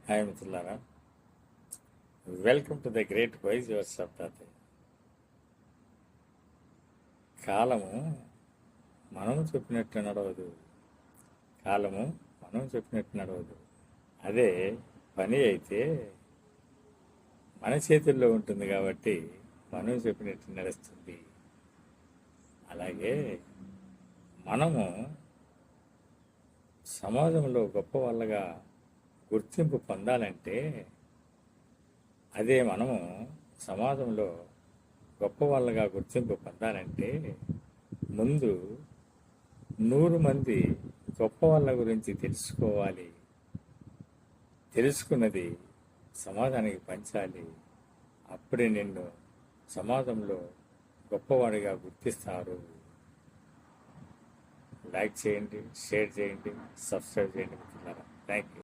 Hi మిత్రులారా, welcome to the great voice your శబ్దాతి. కాలము మనము చెప్పినట్టు నడవదు, కాలము మనం చెప్పినట్టు నడవదు. అదే పని అయితే మన చేతుల్లో ఉంటుంది కాబట్టి మనం చెప్పినట్టు నడుస్తుంది. అలాగే మనము సమాజంలో గొప్ప వాళ్ళగా గుర్తింపు పొందాలంటే, అదే మనము సమాజంలో గొప్ప వాళ్ళగా గుర్తింపు పొందాలంటే ముందు 100 మంది గొప్ప వాళ్ళ గురించి తెలుసుకోవాలి. తెలుసుకున్నది సమాజానికి పంచాలి. అప్పుడే నిన్ను సమాజంలో గొప్పవాడిగా గుర్తిస్తారు. లైక్ చేయండి, షేర్ చేయండి, సబ్స్క్రైబ్ చేయండి మిత్రులారా. Thank you.